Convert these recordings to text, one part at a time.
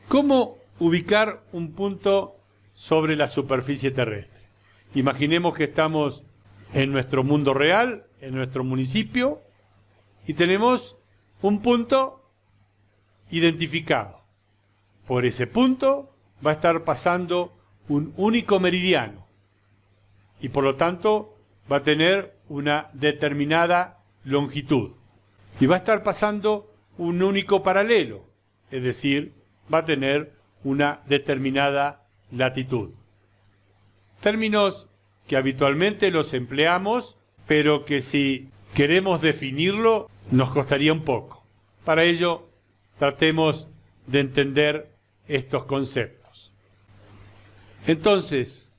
¿Cómo ubicar un punto sobre la superficie terrestre? Imaginemos que estamos en nuestro mundo real, en nuestro municipio, y tenemos un punto identificado. Por ese punto va a estar pasando un único meridiano y por lo tanto va a tener una determinada longitud. Y va a estar pasando un único paralelo, es decir, va a tener una determinada latitud. Términos que habitualmente los empleamos, pero que si queremos definirlo nos costaría un poco. Para ello, tratemos de entender estos conceptos. Entonces,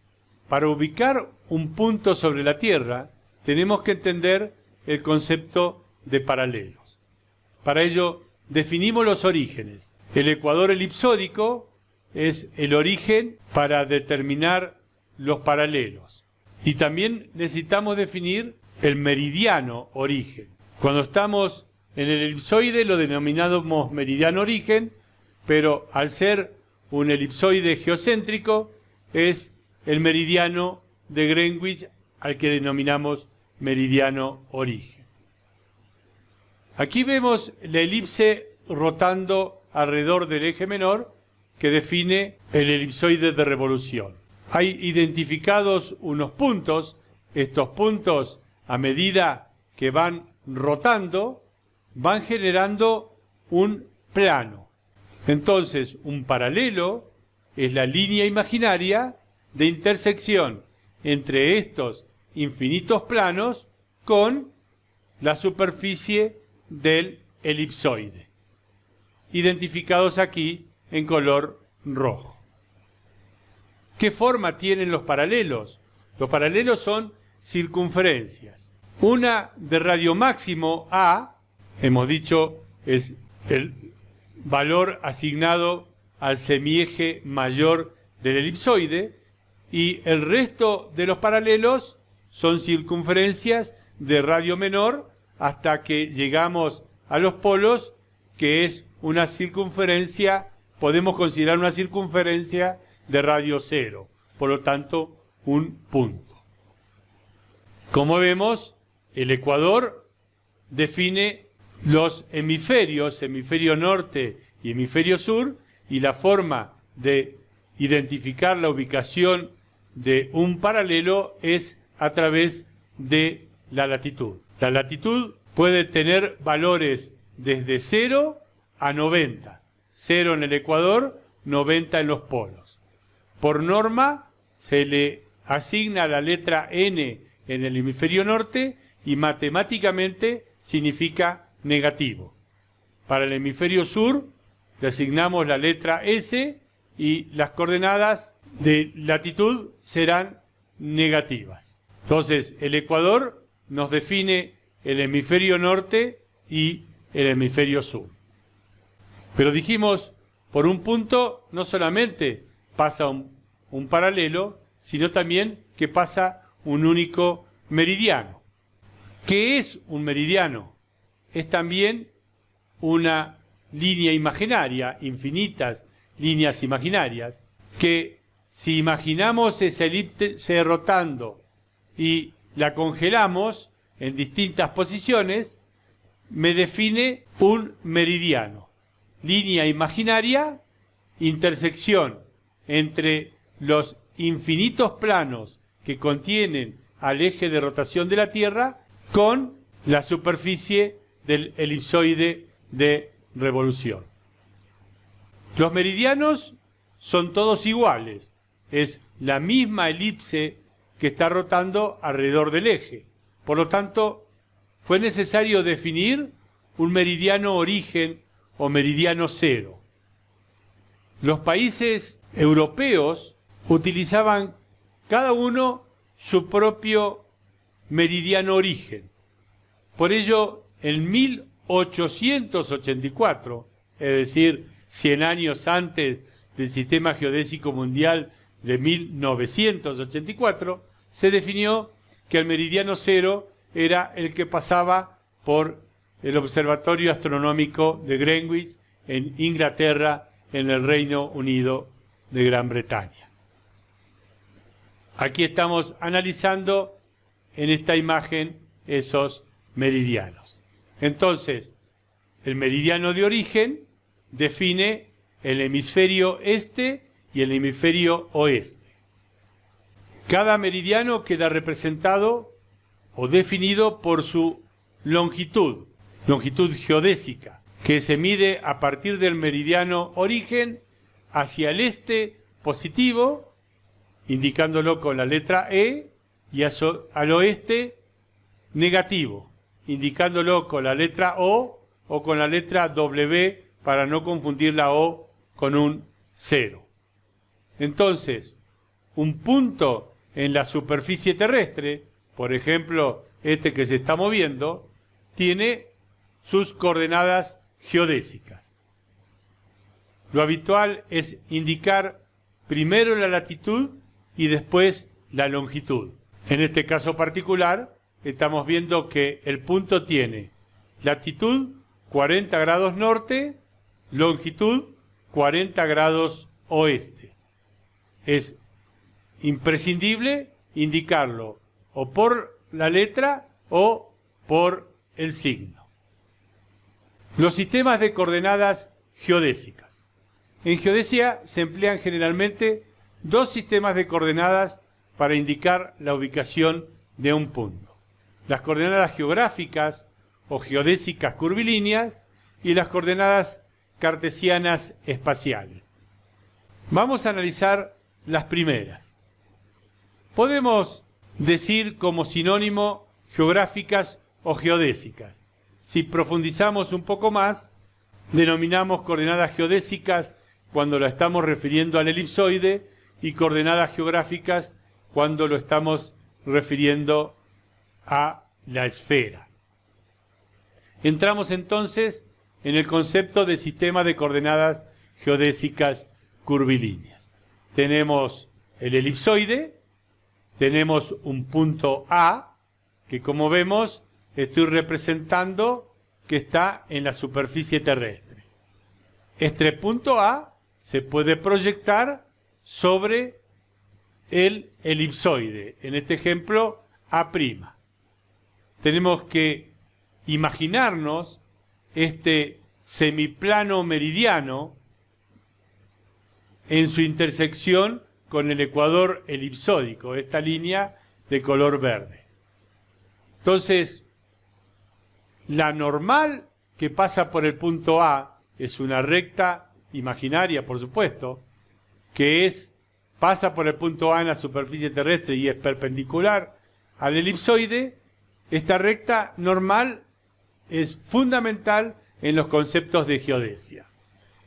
para ubicar un punto sobre la Tierra, tenemos que entender el concepto de paralelos. Para ello, definimos los orígenes. El ecuador elipsódico es el origen para determinar los paralelos. Y también necesitamos definir el meridiano origen. Cuando estamos en el elipsoide lo denominamos meridiano origen, pero al ser un elipsoide geocéntrico es el meridiano de Greenwich al que denominamos meridiano origen. Aquí vemos la elipse rotando alrededor del eje menor que define el elipsoide de revolución. Hay identificados unos puntos. Estos puntos, a medida que van rotando, van generando un plano. Entonces, un paralelo es la línea imaginaria de intersección entre estos infinitos planos con la superficie del elipsoide, identificados aquí en color rojo. ¿Qué forma tienen los paralelos? Los paralelos son circunferencias. Una de radio máximo A, hemos dicho, es el valor asignado al semieje mayor del elipsoide, y el resto de los paralelos son circunferencias de radio menor hasta que llegamos a los polos, que es una circunferencia, podemos considerar una circunferencia de radio cero, por lo tanto un punto. Como vemos, el ecuador define los hemisferios, hemisferio norte y hemisferio sur, y la forma de identificar la ubicación de un paralelo es a través de la latitud. La latitud puede tener valores desde 0 a 90. 0 en el ecuador, 90 en los polos. Por norma, se le asigna la letra N en el hemisferio norte y matemáticamente significa negativo. Para el hemisferio sur, le asignamos la letra S y las coordenadas de latitud serán negativas. Entonces, el ecuador nos define el hemisferio norte y el hemisferio sur. Pero dijimos, por un punto no solamente pasa un paralelo, sino también que pasa un único meridiano. ¿Qué es un meridiano? Es también una línea imaginaria, infinitas líneas imaginarias, que si imaginamos esa elipse rotando y la congelamos en distintas posiciones, me define un meridiano. Línea imaginaria, intersección entre los infinitos planos que contienen al eje de rotación de la Tierra con la superficie del elipsoide de revolución. Los meridianos son todos iguales, es la misma elipse que está rotando alrededor del eje. Por lo tanto, fue necesario definir un meridiano origen o meridiano cero. Los países europeos utilizaban cada uno su propio meridiano origen. Por ello, en 1884, es decir, 100 años antes del Sistema Geodésico Mundial de 1984, se definió que el meridiano cero era el que pasaba por el Observatorio Astronómico de Greenwich en Inglaterra en el Reino Unido de Gran Bretaña. Aquí estamos analizando en esta imagen esos meridianos. Entonces, el meridiano de origen define el hemisferio este y el hemisferio oeste. Cada meridiano queda representado o definido por su longitud geodésica, que se mide a partir del meridiano origen hacia el este positivo, indicándolo con la letra E, y al oeste negativo, indicándolo con la letra O con la letra W para no confundir la O con un 0. Entonces, un punto en la superficie terrestre, por ejemplo, este que se está moviendo, tiene sus coordenadas geodésicas. Lo habitual es indicar primero la latitud y después la longitud. En este caso particular, estamos viendo que el punto tiene latitud 40 grados norte, longitud 40 grados oeste. Es imprescindible indicarlo o por la letra o por el signo. Los sistemas de coordenadas geodésicas. En geodesia se emplean generalmente dos sistemas de coordenadas para indicar la ubicación de un punto: las coordenadas geográficas o geodésicas curvilíneas y las coordenadas cartesianas espaciales. Vamos a analizar las primeras. Podemos decir como sinónimo geográficas o geodésicas. Si profundizamos un poco más, denominamos coordenadas geodésicas cuando la estamos refiriendo al elipsoide y coordenadas geográficas cuando lo estamos refiriendo a la esfera. Entramos entonces en el concepto de sistema de coordenadas geodésicas curvilíneas. Tenemos el elipsoide, tenemos un punto A, que como vemos estoy representando que está en la superficie terrestre. Este punto A se puede proyectar sobre el elipsoide, en este ejemplo A'. Tenemos que imaginarnos este semiplano meridiano en su intersección con el ecuador elipsódico, esta línea de color verde. Entonces, la normal que pasa por el punto A es una recta imaginaria, por supuesto, que pasa por el punto A en la superficie terrestre y es perpendicular al elipsoide. Esta recta normal es fundamental en los conceptos de geodesia.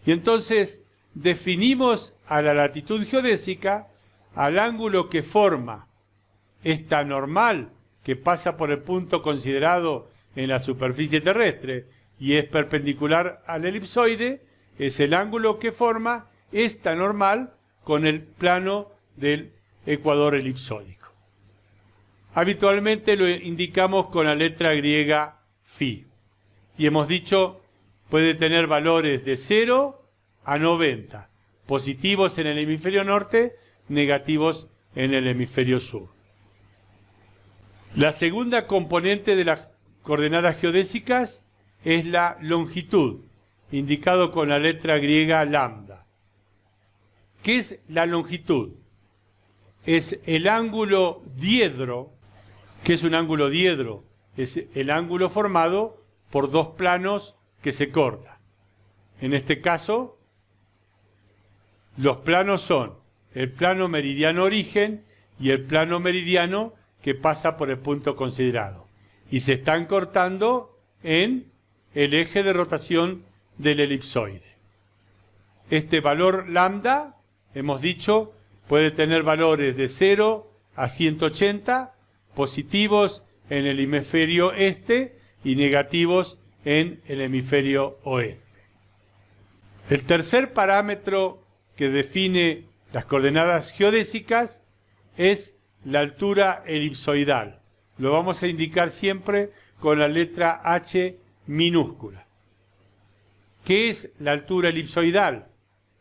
Y entonces definimos a la latitud geodésica, al ángulo que forma esta normal que pasa por el punto considerado en la superficie terrestre y es perpendicular al elipsoide, es el ángulo que forma esta normal con el plano del ecuador elipsódico. Habitualmente lo indicamos con la letra griega phi. Y hemos dicho, puede tener valores de 0 a 90, positivos en el hemisferio norte, negativos en el hemisferio sur. La segunda componente de las coordenadas geodésicas es la longitud, indicado con la letra griega lambda. ¿Qué es la longitud? Es el ángulo diedro. ¿Qué es un ángulo diedro? Es el ángulo formado por dos planos que se cortan. En este caso, los planos son el plano meridiano origen y el plano meridiano que pasa por el punto considerado. Y se están cortando en el eje de rotación del elipsoide. Este valor lambda, hemos dicho, puede tener valores de 0 a 180, positivos en el hemisferio este y negativos en el hemisferio oeste. El tercer parámetro que define las coordenadas geodésicas es la altura elipsoidal. Lo vamos a indicar siempre con la letra H minúscula. ¿Qué es la altura elipsoidal?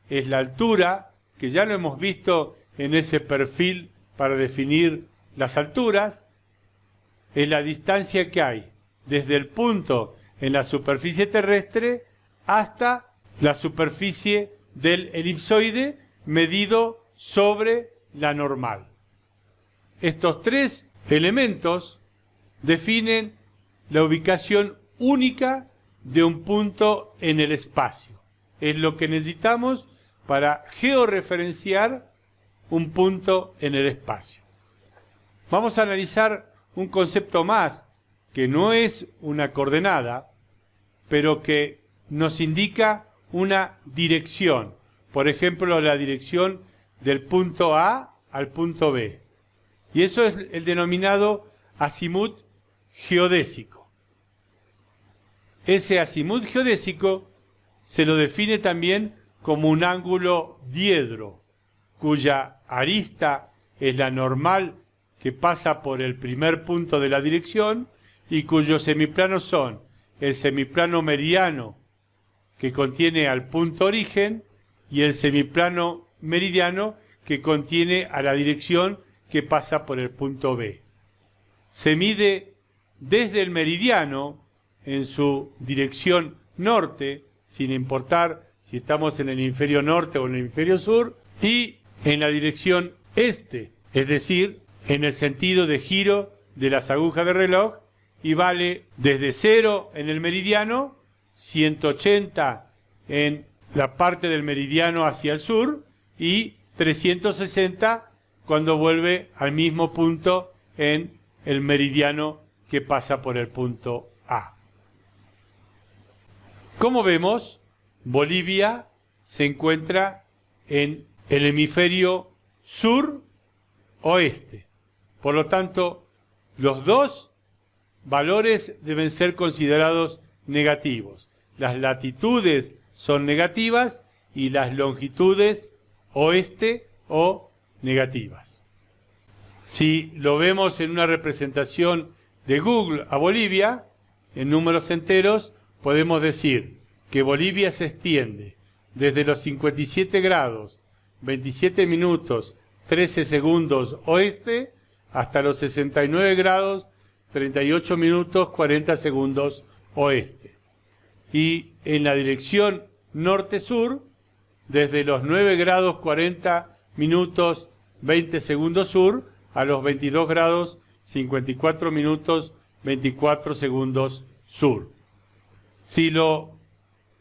es la altura, que ya lo hemos visto en ese perfil para definir las alturas, es la distancia que hay desde el punto en la superficie terrestre hasta la superficie del elipsoide medido sobre la normal. Estos tres elementos definen la ubicación única de un punto en el espacio. Es lo que necesitamos para georreferenciar un punto en el espacio. Vamos a analizar un concepto más que no es una coordenada, pero que nos indica una dirección. Por ejemplo, la dirección del punto A al punto B. Y eso es el denominado acimut geodésico. Ese acimut geodésico se lo define también como un ángulo diedro, cuya arista es la normal que pasa por el primer punto de la dirección y cuyos semiplanos son el semiplano meridiano que contiene al punto origen y el semiplano meridiano que contiene a la dirección que pasa por el punto B. Se mide desde el meridiano en su dirección norte, sin importar si estamos en el hemisferio norte o en el hemisferio sur, y en la dirección este, es decir, en el sentido de giro de las agujas de reloj, y vale desde 0 en el meridiano, 180 en la parte del meridiano hacia el sur y 360 cuando vuelve al mismo punto en el meridiano que pasa por el punto A. Como vemos, Bolivia se encuentra en el hemisferio sur-oeste. Por lo tanto, los dos valores deben ser considerados negativos. Las latitudes son negativas y las longitudes oeste o negativas. Si lo vemos en una representación de Google a Bolivia, en números enteros, podemos decir que Bolivia se extiende desde los 57 grados, 27 minutos, 13 segundos oeste hasta los 69 grados, 38 minutos, 40 segundos oeste. Y en la dirección norte-sur, desde los 9 grados, 40 minutos, 20 segundos sur, a los 22 grados, 54 minutos, 24 segundos sur. Si lo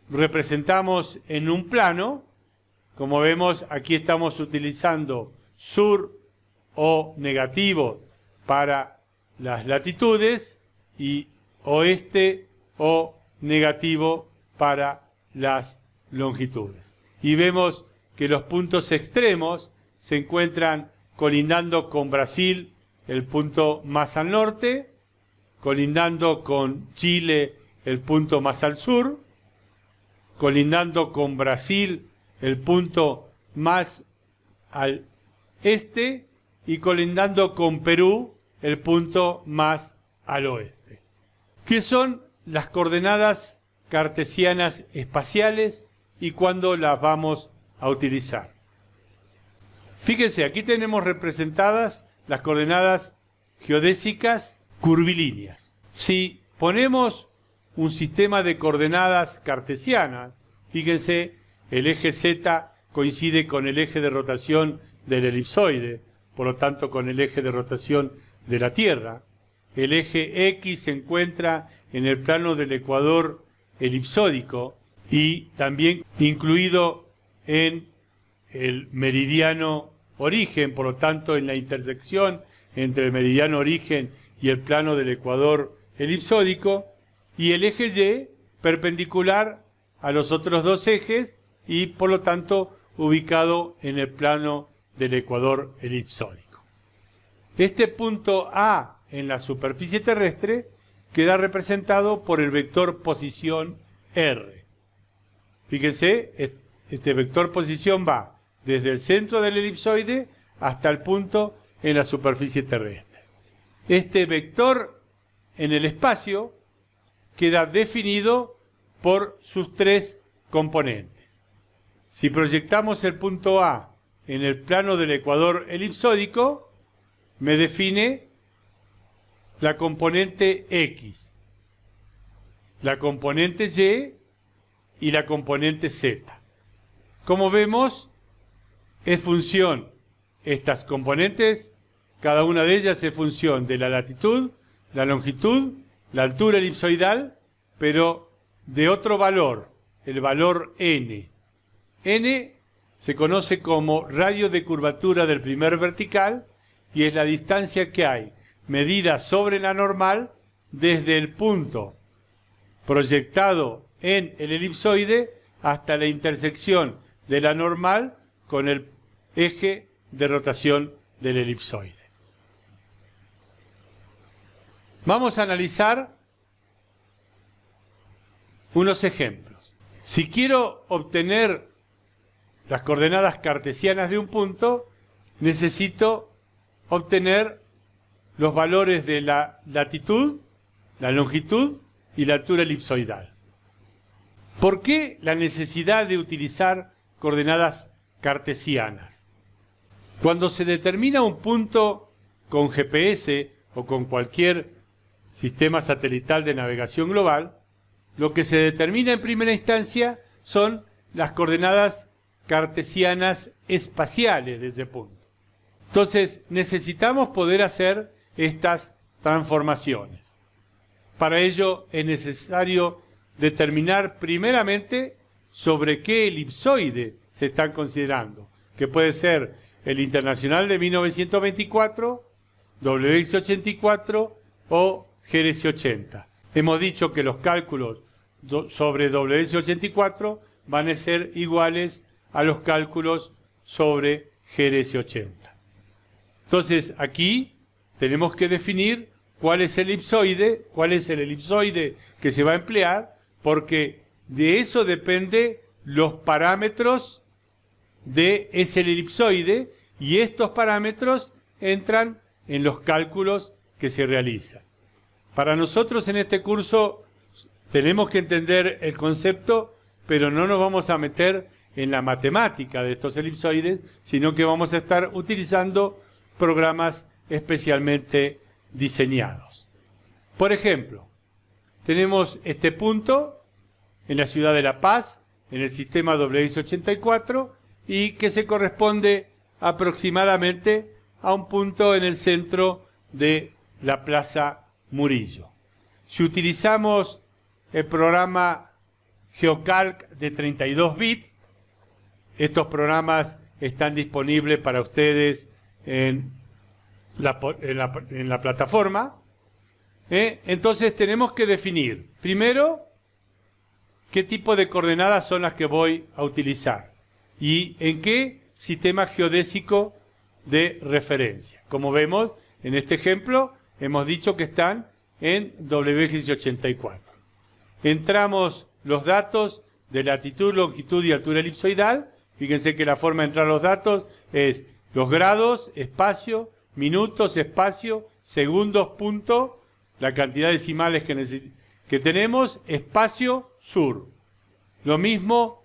representamos en un plano, como vemos, aquí estamos utilizando sur o negativo para las latitudes y oeste o negativo para las longitudes. Y vemos que los puntos extremos se encuentran colindando con Brasil, el punto más al norte, colindando con Chile, el punto más al sur, colindando con Brasil, el punto más al este, y colindando con Perú, el punto más al oeste. ¿Qué son las coordenadas cartesianas espaciales y cuándo las vamos a utilizar? Fíjense, aquí tenemos representadas las coordenadas geodésicas curvilíneas. Si ponemos un sistema de coordenadas cartesianas, fíjense, el eje Z coincide con el eje de rotación del elipsoide, por lo tanto con el eje de rotación de la Tierra. El eje X se encuentra en el plano del ecuador elipsódico y también incluido en el meridiano origen, por lo tanto en la intersección entre el meridiano origen y el plano del ecuador elipsódico, y el eje Y perpendicular a los otros dos ejes y por lo tanto ubicado en el plano del ecuador elipsódico. Este punto A en la superficie terrestre queda representado por el vector posición R. Fíjense, este vector posición va desde el centro del elipsoide hasta el punto en la superficie terrestre. Este vector en el espacio queda definido por sus tres componentes. Si proyectamos el punto A en el plano del ecuador elipsódico, me define la componente X, la componente Y y la componente Z. Como vemos, es función, estas componentes, cada una de ellas es función de la latitud, la longitud, la altura elipsoidal, pero de otro valor, el valor n. N se conoce como radio de curvatura del primer vertical y es la distancia que hay medida sobre la normal desde el punto proyectado en el elipsoide hasta la intersección de la normal con el eje de rotación del elipsoide. Vamos a analizar unos ejemplos. Si quiero obtener las coordenadas cartesianas de un punto, necesito obtener los valores de la latitud, la longitud y la altura elipsoidal. ¿Por qué la necesidad de utilizar coordenadas cartesianas? Cuando se determina un punto con GPS o con cualquier sistema satelital de navegación global, lo que se determina en primera instancia son las coordenadas cartesianas espaciales de ese punto. Entonces, necesitamos poder hacer estas transformaciones. Para ello es necesario determinar primeramente sobre qué elipsoide se están considerando, que puede ser el Internacional de 1924, WX84 o GRS80. Hemos dicho que los cálculos sobre WX84 van a ser iguales a los cálculos sobre GRS80. Entonces, aquí tenemos que definir cuál es el elipsoide que se va a emplear, porque de eso depende los parámetros de ese elipsoide y estos parámetros entran en los cálculos que se realizan. Para nosotros en este curso tenemos que entender el concepto, pero no nos vamos a meter en la matemática de estos elipsoides, sino que vamos a estar utilizando programas especialmente diseñados. Por ejemplo, tenemos este punto en la ciudad de La Paz, en el sistema WX84, y que se corresponde aproximadamente a un punto en el centro de la Plaza Murillo. Si utilizamos el programa GeoCalc de 32 bits, estos programas están disponibles para ustedes en la plataforma. Entonces tenemos que definir primero qué tipo de coordenadas son las que voy a utilizar y en qué sistema geodésico de referencia. Como vemos en este ejemplo, hemos dicho que están en WX84. Entramos los datos de latitud, longitud y altura elipsoidal. Fíjense que la forma de entrar los datos es los grados, espacio, minutos, espacio, segundos, punto, la cantidad de decimales que tenemos, espacio, sur. Lo mismo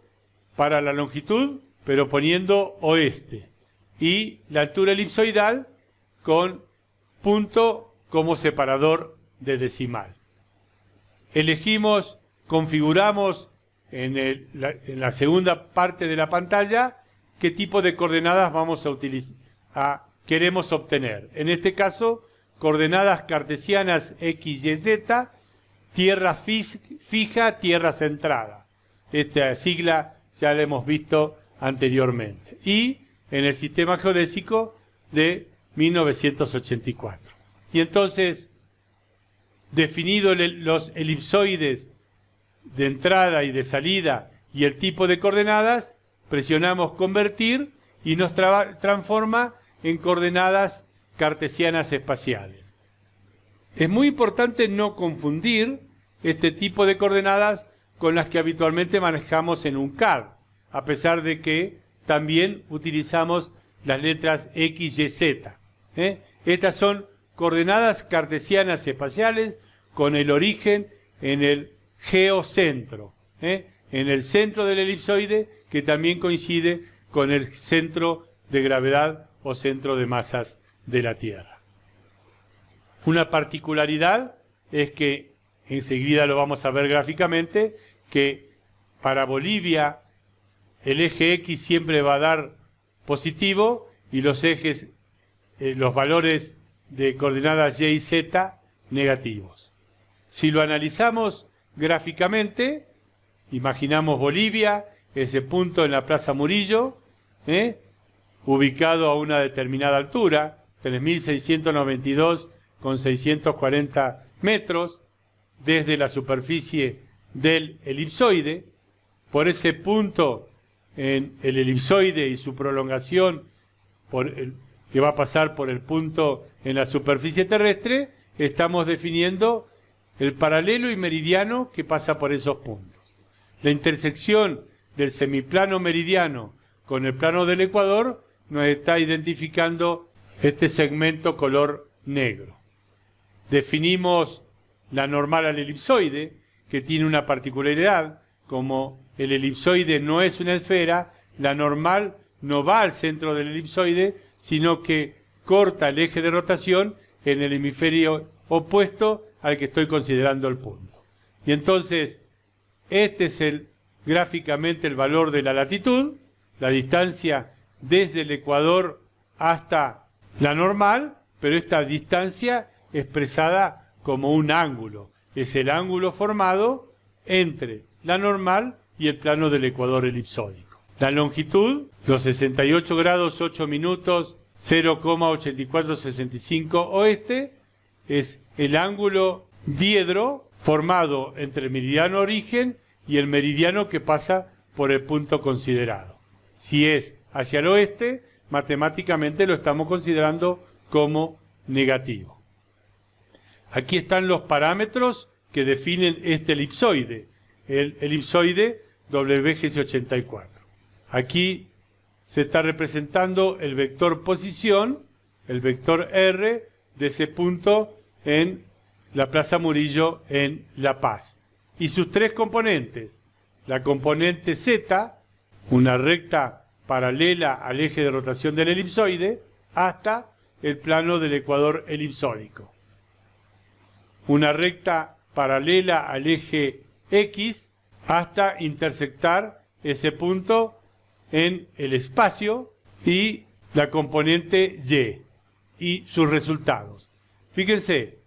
para la longitud, pero poniendo oeste. Y la altura elipsoidal con punto como separador de decimal. Elegimos, configuramos en la segunda parte de la pantalla qué tipo de coordenadas vamos a utilizar, queremos obtener. En este caso, coordenadas cartesianas X, Y, Z, tierra fija, tierra centrada. Esta sigla ya la hemos visto anteriormente. Y en el sistema geodésico de 1984. Y entonces, definidos los elipsoides de entrada y de salida y el tipo de coordenadas, presionamos convertir y nos transforma en coordenadas cartesianas espaciales. Es muy importante no confundir este tipo de coordenadas con las que habitualmente manejamos en un CAD, a pesar de que también utilizamos las letras X, Y, Z. Estas son coordenadas cartesianas espaciales con el origen en el geocentro, en el centro del elipsoide, que también coincide con el centro de gravedad o centro de masas de la Tierra. Una particularidad es que, enseguida lo vamos a ver gráficamente, que para Bolivia el eje X siempre va a dar positivo y los ejes, los valores de coordenadas Y y Z negativos. Si lo analizamos gráficamente, imaginamos Bolivia, ese punto en la Plaza Murillo, ubicado a una determinada altura, 3.692,640 metros, desde la superficie del elipsoide. Por ese punto en el elipsoide y su prolongación que va a pasar por el punto en la superficie terrestre, estamos definiendo el paralelo y meridiano que pasa por esos puntos. La intersección del semiplano meridiano con el plano del ecuador nos está identificando este segmento color negro. Definimos la normal al elipsoide, que tiene una particularidad: como el elipsoide no es una esfera, la normal no va al centro del elipsoide, sino que corta el eje de rotación en el hemisferio opuesto al que estoy considerando el punto. Y entonces, este es gráficamente el valor de la latitud, la distancia desde el ecuador hasta la normal, pero esta distancia expresada como un ángulo. Es el ángulo formado entre la normal y el plano del ecuador elipsódico. La longitud, los 68 grados 8 minutos 0,8465 oeste, es el ángulo diedro formado entre el meridiano origen y el meridiano que pasa por el punto considerado. Si es hacia el oeste, matemáticamente lo estamos considerando como negativo. Aquí están los parámetros que definen este elipsoide, el elipsoide WGC84. Aquí se está representando el vector posición, el vector R, de ese punto en la Plaza Murillo en La Paz. Y sus tres componentes: la componente Z, una recta paralela al eje de rotación del elipsoide, hasta el plano del ecuador elipsódico. Una recta paralela al eje X hasta intersectar ese punto en el espacio, y la componente Y y sus resultados. Fíjense,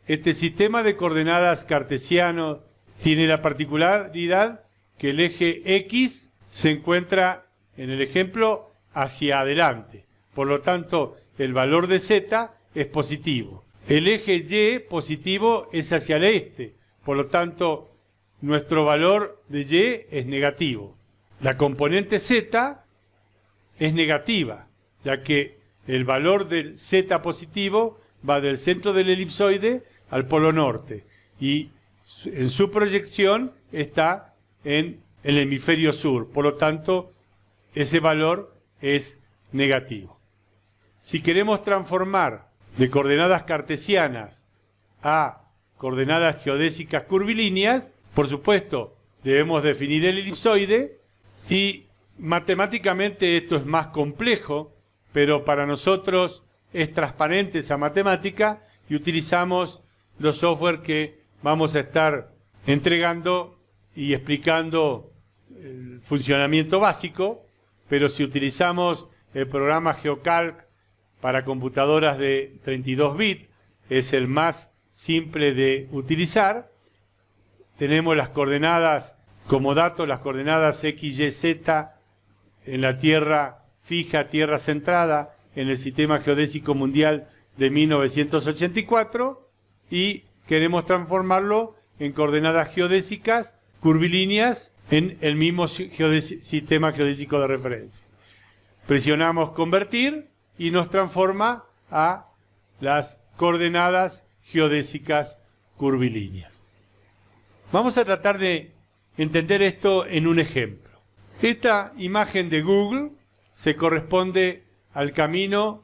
este sistema de coordenadas cartesiano tiene la particularidad que el eje X se encuentra, en el ejemplo, hacia adelante. Por lo tanto, el valor de Z es positivo. El eje Y positivo es hacia el este. Por lo tanto, nuestro valor de Y es negativo. La componente Z es negativa, ya que el valor del Z positivo va del centro del elipsoide al polo norte y en su proyección está en el hemisferio sur. Por lo tanto, ese valor es negativo. Si queremos transformar de coordenadas cartesianas a coordenadas geodésicas curvilíneas, por supuesto, debemos definir el elipsoide, y matemáticamente esto es más complejo, pero para nosotros es transparente esa matemática y utilizamos los software que vamos a estar entregando y explicando el funcionamiento básico. Pero si utilizamos el programa GeoCalc para computadoras de 32 bits, es el más simple de utilizar. Tenemos las coordenadas como datos, las coordenadas X, Y, Z en la Tierra fija, Tierra centrada, en el Sistema Geodésico Mundial de 1984, y queremos transformarlo en coordenadas geodésicas curvilíneas en el mismo sistema geodésico de referencia. Presionamos convertir y nos transforma a las coordenadas geodésicas curvilíneas. Vamos a tratar de entender esto en un ejemplo. Esta imagen de Google se corresponde al camino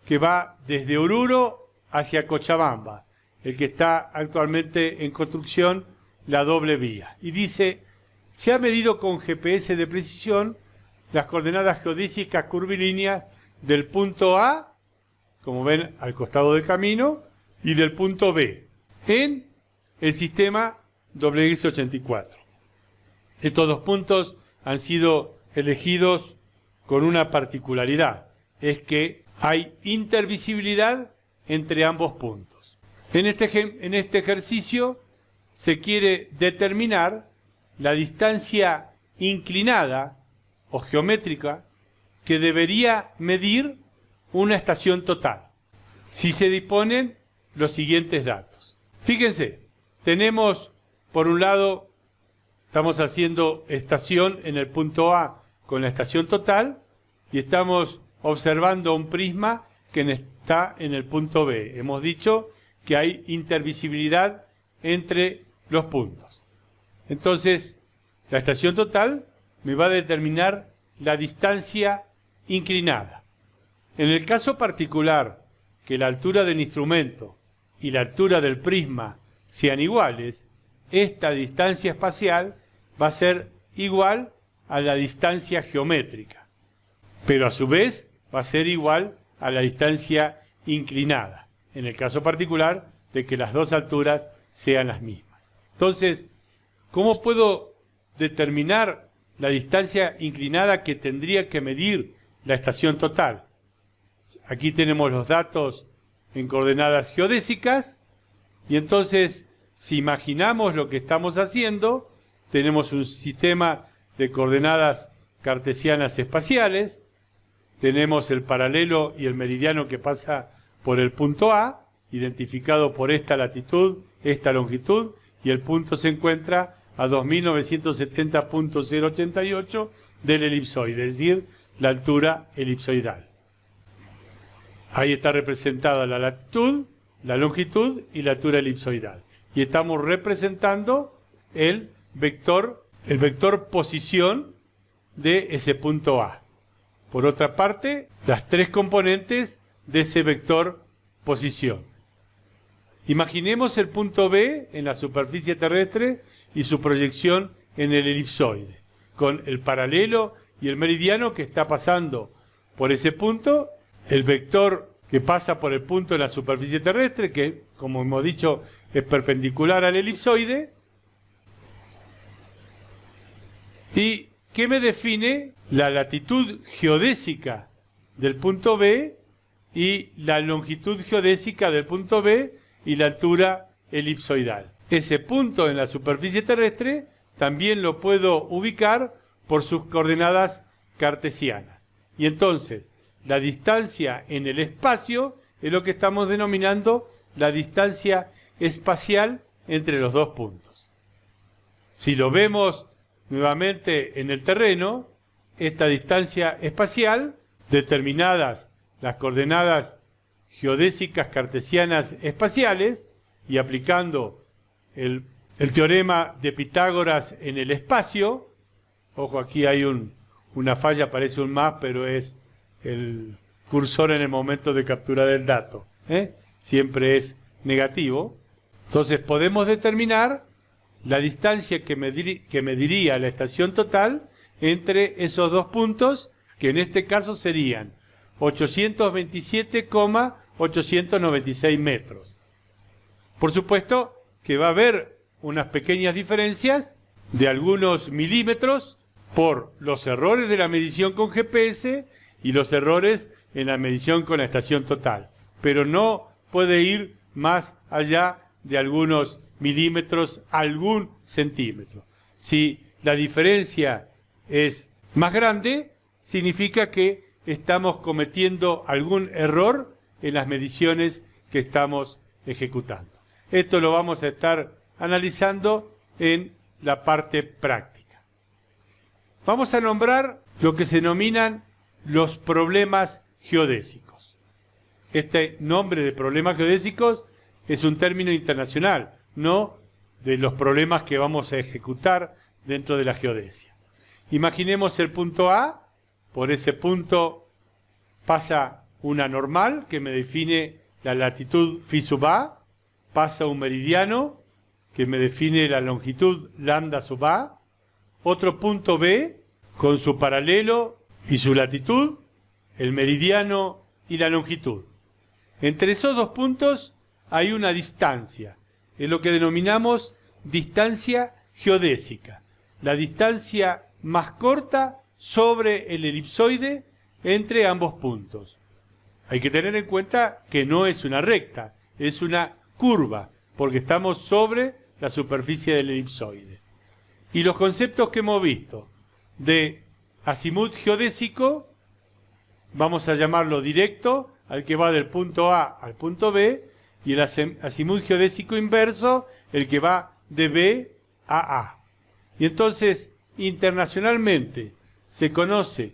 que va desde Oruro hacia Cochabamba, el que está actualmente en construcción, la doble vía. Y dice Se ha medido con GPS de precisión las coordenadas geodésicas curvilíneas del punto A, como ven al costado del camino, y del punto B, en el sistema WX84. Estos dos puntos han sido elegidos con una particularidad, es que hay intervisibilidad entre ambos puntos. En este ejercicio se quiere determinar la distancia inclinada o geométrica que debería medir una estación total, si se disponen los siguientes datos. Fíjense, tenemos por un lado, estamos haciendo estación en el punto A con la estación total y estamos observando un prisma que está en el punto B. Hemos dicho que hay intervisibilidad entre los puntos. Entonces, la estación total me va a determinar la distancia inclinada. En el caso particular que la altura del instrumento y la altura del prisma sean iguales, esta distancia espacial va a ser igual a la distancia geométrica, pero a su vez va a ser igual a la distancia inclinada, en el caso particular de que las dos alturas sean las mismas. Entonces, ¿cómo puedo determinar la distancia inclinada que tendría que medir la estación total? Aquí tenemos los datos en coordenadas geodésicas y entonces, si imaginamos lo que estamos haciendo, tenemos un sistema de coordenadas cartesianas espaciales, tenemos el paralelo y el meridiano que pasa por el punto A, identificado por esta latitud, esta longitud, y el punto se encuentra a 2970.088 del elipsoide, es decir, la altura elipsoidal. Ahí está representada la latitud, la longitud y la altura elipsoidal. Y estamos representando el vector posición de ese punto A. Por otra parte, las tres componentes de ese vector posición. Imaginemos el punto B en la superficie terrestre y su proyección en el elipsoide, con el paralelo y el meridiano que está pasando por ese punto, el vector que pasa por el punto en la superficie terrestre, que, como hemos dicho, es perpendicular al elipsoide, y que me define la latitud geodésica del punto B y la longitud geodésica del punto B y la altura elipsoidal. Ese punto en la superficie terrestre también lo puedo ubicar por sus coordenadas cartesianas. Y entonces, la distancia en el espacio es lo que estamos denominando la distancia espacial entre los dos puntos. Si lo vemos nuevamente en el terreno, esta distancia espacial, determinadas las coordenadas geodésicas cartesianas espaciales y aplicando el teorema de Pitágoras en el espacio, ojo, aquí hay una falla, parece un más, pero es el cursor en el momento de capturar el dato, siempre es negativo. Entonces podemos determinar la distancia que mediría la estación total entre esos dos puntos, que en este caso serían 827,896 metros. Por supuesto que va a haber unas pequeñas diferencias de algunos milímetros por los errores de la medición con GPS y los errores en la medición con la estación total, pero no puede ir más allá de algunos milímetros, algún centímetro. Si la diferencia es más grande, significa que estamos cometiendo algún error en las mediciones que estamos ejecutando. Esto lo vamos a estar analizando en la parte práctica. Vamos a nombrar lo que se denominan los problemas geodésicos. Este nombre de problemas geodésicos es un término internacional, no de los problemas que vamos a ejecutar dentro de la geodesia. Imaginemos el punto A, por ese punto pasa una normal que me define la latitud phi sub A, pasa un meridiano que me define la longitud lambda sub A, otro punto B con su paralelo y su latitud, el meridiano y la longitud. Entre esos dos puntos hay una distancia, es lo que denominamos distancia geodésica, la distancia más corta sobre el elipsoide entre ambos puntos. Hay que tener en cuenta que no es una recta, es una curva, porque estamos sobre la superficie del elipsoide. Y los conceptos que hemos visto de acimut geodésico, vamos a llamarlo directo, al que va del punto A al punto B, y el acimut geodésico inverso, el que va de B a A. Y entonces, internacionalmente, se conoce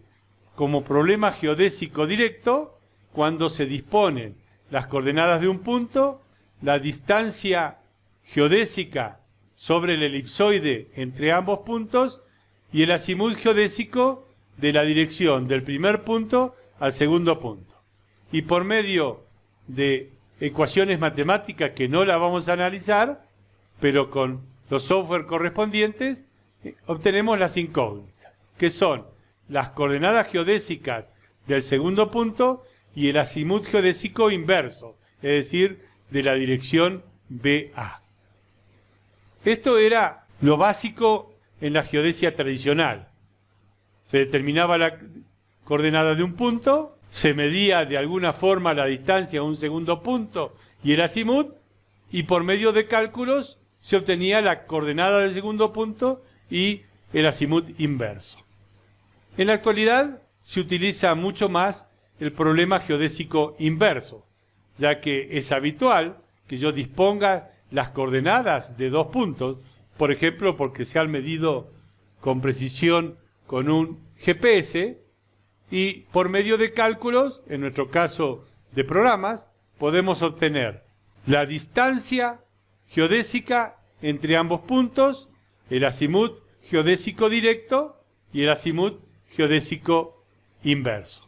como problema geodésico directo cuando se disponen las coordenadas de un punto, la distancia geodésica sobre el elipsoide entre ambos puntos y el acimut geodésico de la dirección del primer punto al segundo punto. Y por medio de ecuaciones matemáticas que no las vamos a analizar, pero con los software correspondientes, obtenemos las incógnitas, que son las coordenadas geodésicas del segundo punto y el acimut geodésico inverso, es decir, de la dirección BA. Esto era lo básico en la geodesia tradicional. Se determinaba la coordenada de un punto, se medía de alguna forma la distancia a un segundo punto y el acimut, y por medio de cálculos se obtenía la coordenada del segundo punto y el acimut inverso. En la actualidad se utiliza mucho más el problema geodésico inverso, ya que es habitual que yo disponga las coordenadas de dos puntos, por ejemplo, porque se han medido con precisión con un GPS, y por medio de cálculos, en nuestro caso de programas, podemos obtener la distancia geodésica entre ambos puntos, el acimut geodésico directo y el acimut geodésico inverso.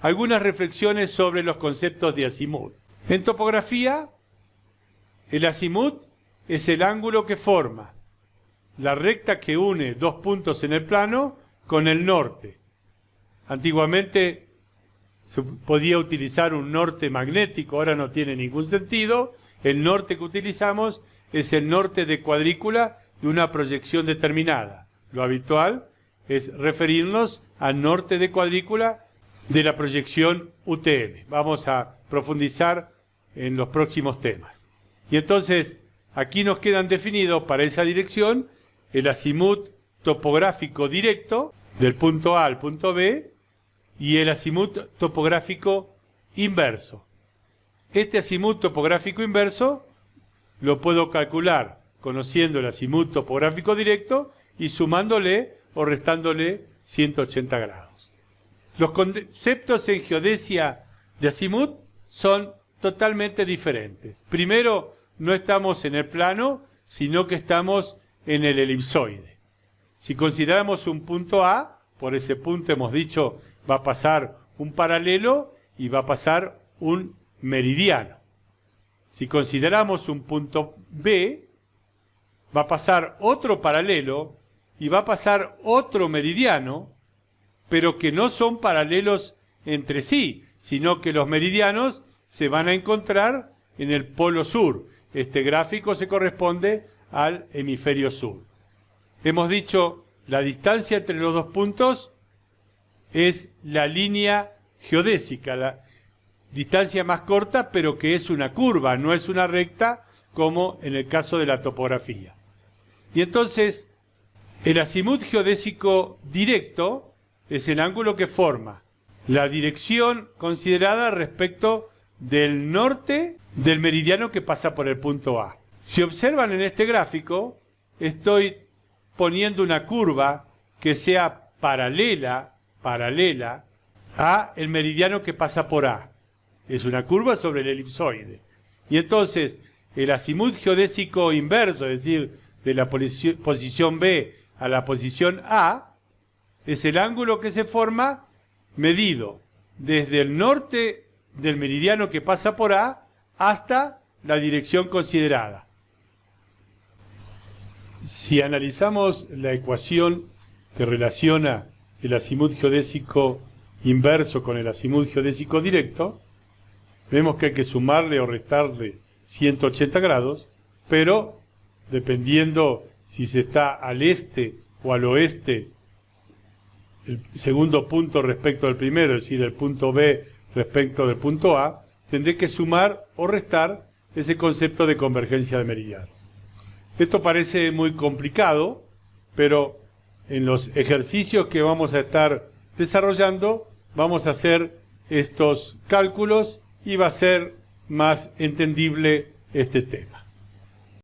Algunas reflexiones sobre los conceptos de acimut. En topografía, el acimut es el ángulo que forma la recta que une dos puntos en el plano con el norte. Antiguamente se podía utilizar un norte magnético, ahora no tiene ningún sentido. El norte que utilizamos es el norte de cuadrícula de una proyección determinada. Lo habitual es referirnos al norte de cuadrícula de la proyección UTM. Vamos a profundizar en los próximos temas. Y entonces, aquí nos quedan definidos para esa dirección el acimut topográfico directo del punto A al punto B y el acimut topográfico inverso. Este acimut topográfico inverso lo puedo calcular conociendo el acimut topográfico directo y sumándole o restándole 180 grados. Los conceptos en geodesia de acimut son totalmente diferentes. Primero, no estamos en el plano, sino que estamos en el elipsoide. Si consideramos un punto A, por ese punto hemos dicho va a pasar un paralelo y va a pasar un meridiano. Si consideramos un punto B, va a pasar otro paralelo y va a pasar otro meridiano, pero que no son paralelos entre sí, sino que los meridianos se van a encontrar en el polo sur. Este gráfico se corresponde al hemisferio sur. Hemos dicho, la distancia entre los dos puntos es la línea geodésica, la distancia más corta, pero que es una curva, no es una recta, como en el caso de la topografía. Y entonces, el acimut geodésico directo es el ángulo que forma la dirección considerada respecto del norte del meridiano que pasa por el punto A. Si observan en este gráfico, estoy poniendo una curva que sea paralela a el meridiano que pasa por A. Es una curva sobre el elipsoide. Y entonces, el acimut geodésico inverso, es decir, de la posición B a la posición A, es el ángulo que se forma medido desde el norte del meridiano que pasa por A hasta la dirección considerada. Si analizamos la ecuación que relaciona el azimut geodésico inverso con el azimut geodésico directo, vemos que hay que sumarle o restarle 180 grados, pero dependiendo si se está al este o al oeste, el segundo punto respecto al primero, es decir, el punto B respecto del punto A, tendré que sumar o restar ese concepto de convergencia de meridianos. Esto parece muy complicado, pero en los ejercicios que vamos a estar desarrollando, vamos a hacer estos cálculos y va a ser más entendible este tema.